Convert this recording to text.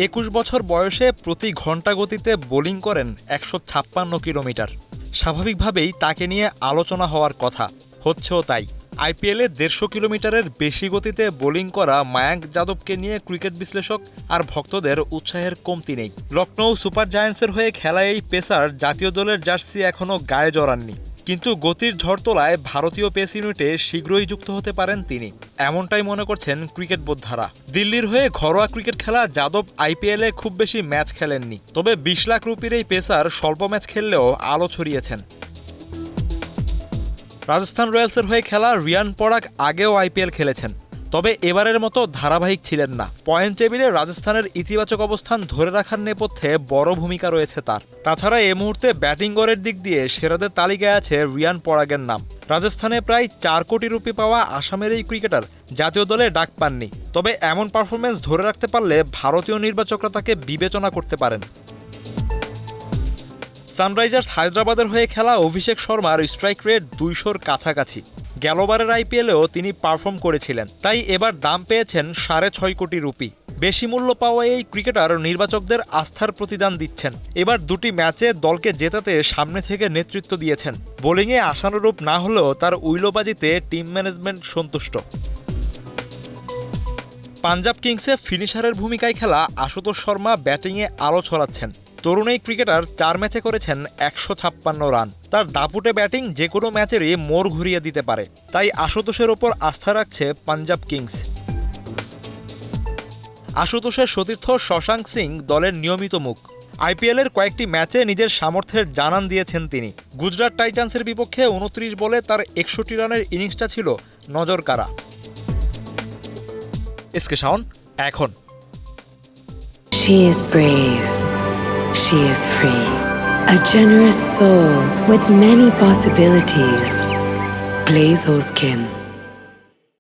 21 বছর বয়সে প্রতি ঘন্টা গতিতে বোলিং করেন 156 কিলোমিটার। স্বাভাবিকভাবেই তাকে নিয়ে আলোচনা হওয়ার কথা, হচ্ছেও তাই। আইপিএলে 150 কিলোমিটারের বেশি গতিতে বোলিং করা মায়াঙ্ক যাদবকে নিয়ে ক্রিকেট বিশ্লেষক আর ভক্তদের উৎসাহের কমতি নেই। লখনৌ সুপার জায়ান্টসের হয়ে খেলা এই পেসার জাতীয় দলের জার্সি এখনও গায়ে জড়াননি, কিন্তু গতির ঝড় তোলায় ভারতীয় পেস ইউনিটে শীঘ্রই যুক্ত হতে পারেন তিনি, এমনটাই মনে করছেন ক্রিকেট বোদ্ধারা। দিল্লির হয়ে ঘরোয়া ক্রিকেট খেলা যাদব আইপিএলে খুব বেশি ম্যাচ খেলেননি, তবে 20 লাখ রুপির এই পেসার স্বল্প ম্যাচ খেললেও আলো ছড়িয়েছেন। রাজস্থান রয়্যালসের হয়ে খেলা রিয়ান পরাগ আগেও আইপিএল খেলেছেন, তবে এবারের মতো ধারাবাহিক ছিলেন না। পয়েন্ট টেবিলে রাজস্থানের ইতিবাচক অবস্থান ধরে রাখার নেপথ্যে বড় ভূমিকা রয়েছে তার। তাছাড়া এই মুহূর্তে ব্যাটিং গড়ের দিক দিয়ে সেরাদের তালিকায় আছে রিয়ান পরাগের নাম। রাজস্থানে প্রায় 4 কোটি রুপি পাওয়া আসামের এই ক্রিকেটার জাতীয় দলে ডাক পাননি, তবে এমন পারফরমেন্স ধরে রাখতে পারলে ভারতীয় নির্বাচকরা তাকে বিবেচনা করতে পারেন। সানরাইজার্স হায়দ্রাবাদের হয়ে খেলা অভিষেক শর্মার স্ট্রাইক রেট 200-র কাছাকাছি। গেলবারের আইপিএলেও তিনি পারফর্ম করেছিলেন, তাই এবার দাম পেয়েছেন 6.5 কোটি রুপি। বেশি মূল্য পাওয়া এই ক্রিকেটার নির্বাচকদের আস্থার প্রতিদান দিচ্ছেন। এবার 2টি ম্যাচে দলকে জেতাতে সামনে থেকে নেতৃত্ব দিয়েছেন। বোলিংয়ে আশানুরূপ না হলেও তার উইলোবাজিতে টিম ম্যানেজমেন্ট সন্তুষ্ট। পাঞ্জাব কিংসে ফিনিশারের ভূমিকায় খেলা আশুতোষ শর্মা ব্যাটিংয়ে আলো ছড়াচ্ছেন। তরুণ এই ক্রিকেটার 4 ম্যাচে করেছেন 156 রান। তার দাপুটে ব্যাটিং যে কোনো ম্যাচেরই মোড় ঘুরিয়ে দিতে পারে, তাই আশুতোষের ওপর আস্থা রাখছে পাঞ্জাব কিংস। আশুতোষের সতীর্থ শশাঙ্ক সিং দলের নিয়মিত মুখ। আইপিএলের কয়েকটি ম্যাচে নিজের সামর্থ্যের জানান দিয়েছেন তিনি। গুজরাট টাইটান্সের বিপক্ষে 29 বলে তার 61 রানের ইনিংসটা ছিল নজরকাড়া। এসকে শাওন, এখন। She is brave. She is free. A generous soul with many possibilities. Glaze Skin.